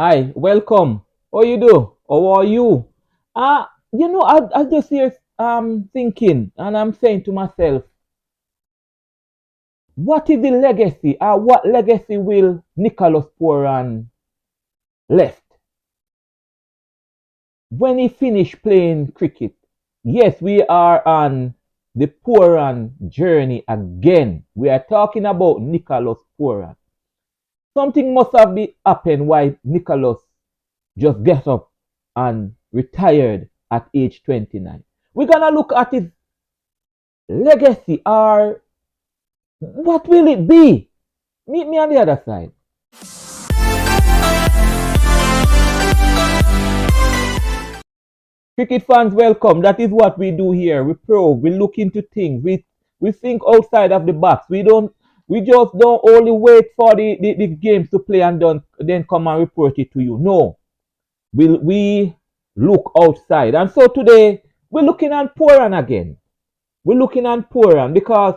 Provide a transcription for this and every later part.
Hi, welcome. How you do? How are you? I just here thinking and I'm saying to myself, what is the legacy? What legacy will Nicholas Pooran left when he finished playing cricket? Yes, we are on the Pooran journey again. We are talking about Nicholas Pooran. Something must have been happened why Nicholas just get up and retired at age 29. We're gonna look at his legacy or what will it be? Meet me on the other side. Cricket fans, welcome. That is what we do here. We probe, we look into things, we think outside of the box. We just don't only wait for the games to play and then come and report it to you. No. We look outside. And so today we're looking at Poran again. We're looking at Poran because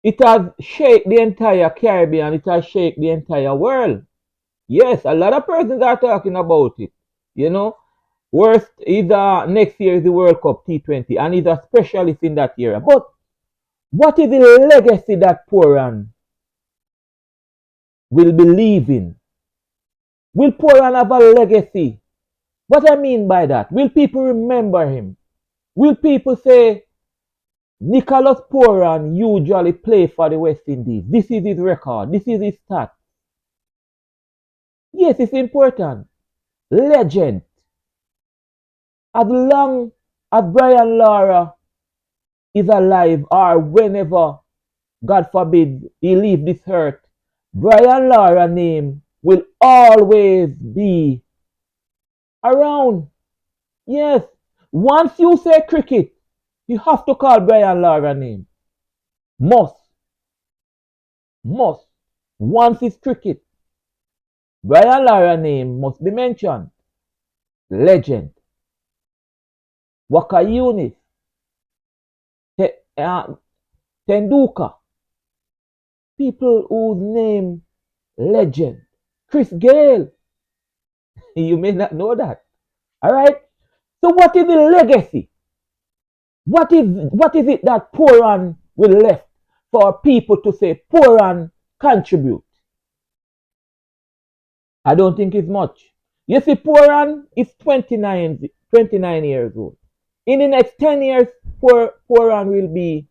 it has shaked the entire Caribbean, it has shaked the entire world. Yes, a lot of persons are talking about it. You know, worst is next year is the World Cup T20, and he's a specialist in that area. But what is the legacy that Poran will be leaving? Will Poran have a legacy? What I mean by that? Will people remember him? Will people say Nicholas Pooran usually play for the West Indies? This is his record. This is his stat. Yes, it's important. Legend. As long as Brian Lara is alive or whenever, God forbid, he leave this earth, Brian Lara name will always be around. Yes. Once you say cricket, you have to call Brian Lara name. Must. Must. Once it's cricket, Brian Lara name must be mentioned. Legend. Waka Yunis. Tenduka. People whose name legend. Chris Gayle. You may not know that. Alright? So what is the legacy? What is it that Poran will left for people to say Poran contribute? I don't think it's much. You see, Poran is 29 years old. In the next 10 years, Poran will be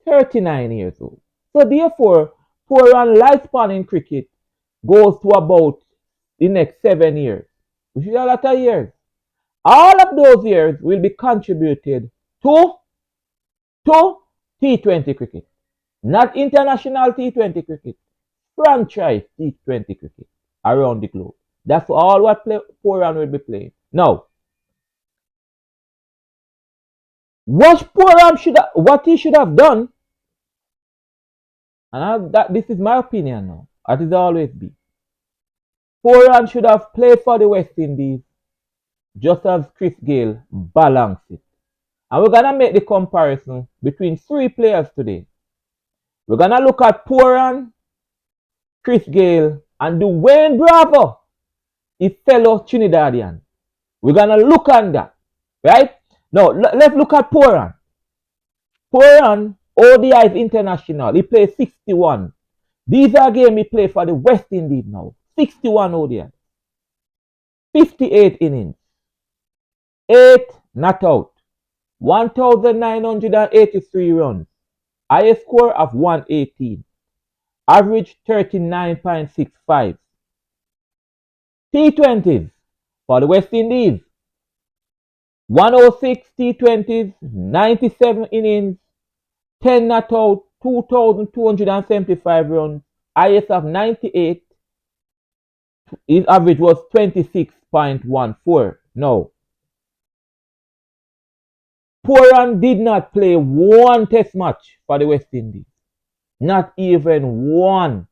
39 years old. So therefore, Poran lifespan in cricket goes to about the next 7 years, which is a lot of years. All of those years will be contributed to, to T20 cricket. Not international T20 cricket, franchise T20 cricket around the globe. That's all what Poran will be playing. Now, what he should have done, and this is my opinion now, as it always be. Poran should have played for the West Indies just as Chris Gayle balanced it. And we're gonna make the comparison between three players today. We're gonna look at Poran, Chris Gayle, and Dwayne Bravo, his fellow Trinidadian. We're gonna look at that, right? Now let's look at Poran. Poran, ODI is international. He plays 61. These are games he played for the West Indies now. 61 ODI. 58 innings. 8 not out. 1,983 runs. Highest score of 118. Average 39.65. T20s for the West Indies. 106 T20s, 97 innings, 10 not out, 2,275 runs, highest of 98. His average was 26.14. Now, Poran did not play one test match for the West Indies. Not even one.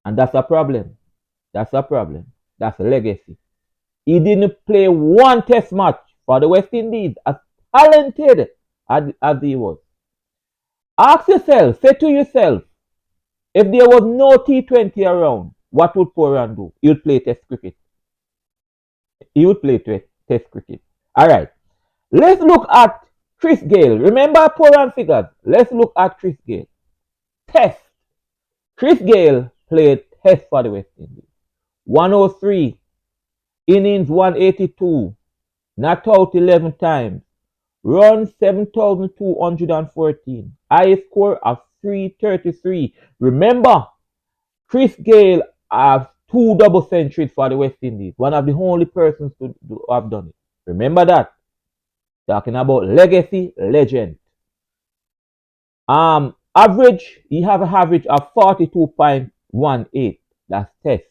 And that's a problem. That's a problem. That's a legacy. He didn't play one test match for the West Indies, as talented as he was. Ask yourself, say to yourself, if there was no T20 around, what would Poran do? He would play Test cricket. He would play Test cricket. All right. Let's look at Chris Gayle. Remember Poran figures. Let's look at Chris Gayle. Test. Chris Gayle played Test for the West Indies. 103, innings 182, not out 11 times, runs 7,214, highest score of 333. Remember, Chris Gayle has 2 double centuries for the West Indies. One of the only persons to have done it. Remember that. Talking about legacy, legend. Average, he have an average of 42.18. That's Test.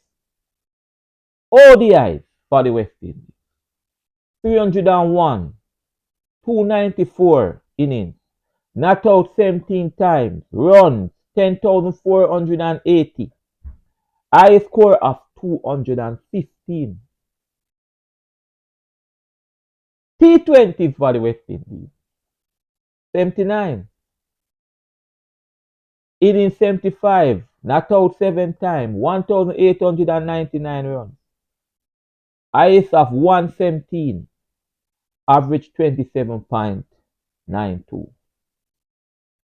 ODIs for the West Indies. 301, 294 innings, not out 17 times, runs 10,480, high score of 215. T20s for the West Indies. 79, innings 75, not out 7 times, 1,899 runs, highest of 117. Average 27.92.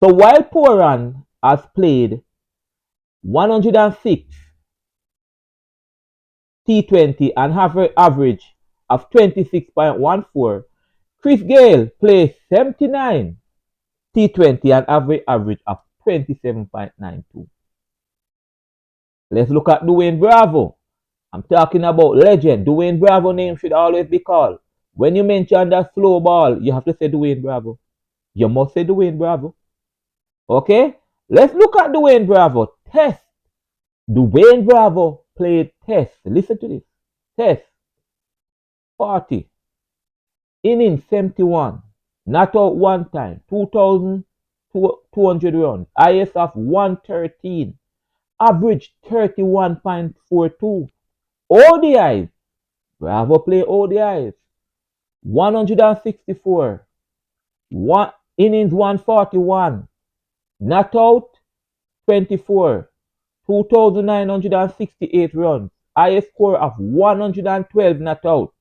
So while Poran has played 106 T20 and have an average of 26.14, Chris Gayle plays 79 T20 and have an average of 27.92. Let's look at Dwayne Bravo. I'm talking about legend. Dwayne Bravo name should always be called. When you mention that slow ball, you have to say Dwayne Bravo. You must say Dwayne Bravo. Okay? Let's look at Dwayne Bravo. Test. Dwayne Bravo played Test. Listen to this. Test. 40. Innings 71. Not out 1 time. 2,200 runs. IS of 113. Average 31.42. ODIs. Bravo play ODIs. 164, innings 141, not out 24, 2,968 runs, highest score of 112 not out,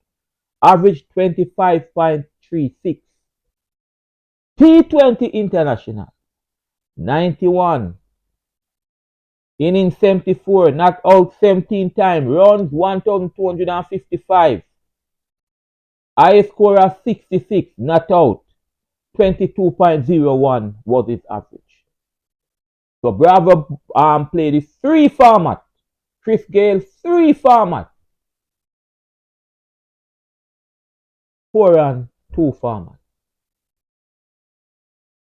average 25.36. T20 International, 91, innings 74, not out 17 times, runs 1,255. High score of 66, not out. 22.01 was his average. So Bravo played the 3 format. Chris Gayle 3 format. Poran 2 format.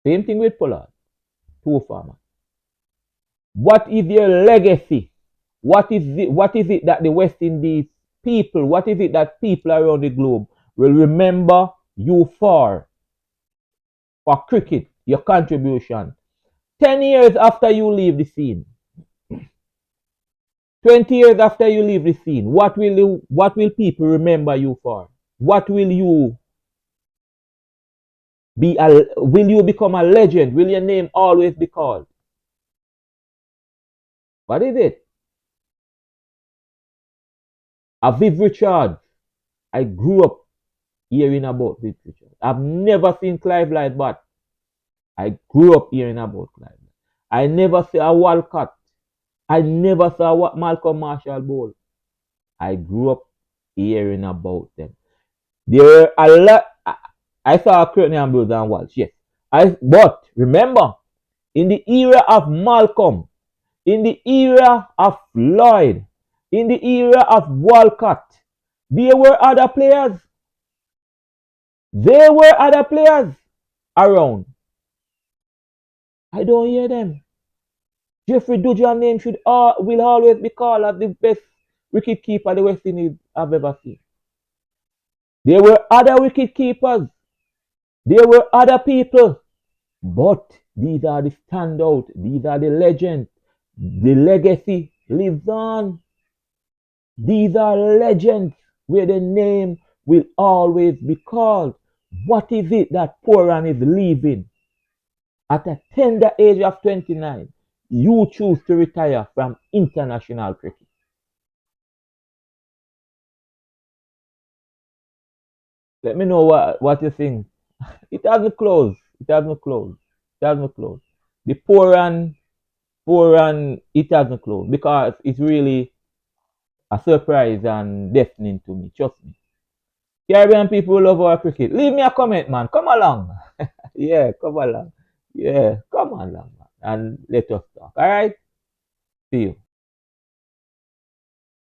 Same thing with Pollard. 2 format. What is their legacy? What is it that the West Indies people, what is it that people around the globe will remember you for cricket, your contribution? 10 years after you leave the scene, 20 years after you leave the scene, what will people remember you for? What will you be? Will you become a legend? Will your name always be called? What is it? Viv Richards. I grew up hearing about Viv Richards. I've never seen Clive Light, but I grew up hearing about Clive. I never saw a Walcott. I never saw what Malcolm Marshall Bowl. I grew up hearing about them. There were a lot. I saw Courtney Ambrose and Walsh, yes. But remember, in the era of Malcolm, in the era of Lloyd, in the era of Walcott, there were other players. There were other players around. I don't hear them. Jeffrey Dudgeon's name will always be called as the best wicket keeper the West Indies have ever seen. There were other wicket keepers. There were other people. But these are the standout. These are the legends. The legacy lives on. These are legends where the name will always be called. What is it that Poran is leaving? At a tender age of 29, you choose to retire from international cricket. Let me know what you think. It hasn't closed. It hasn't closed. It hasn't closed. The Poran, it hasn't closed because it's really a surprise and deafening to me. Trust me. Caribbean people love our cricket. Leave me a comment, man. Come along. Yeah, come along. Yeah, come along, man. And let us talk. All right? See you.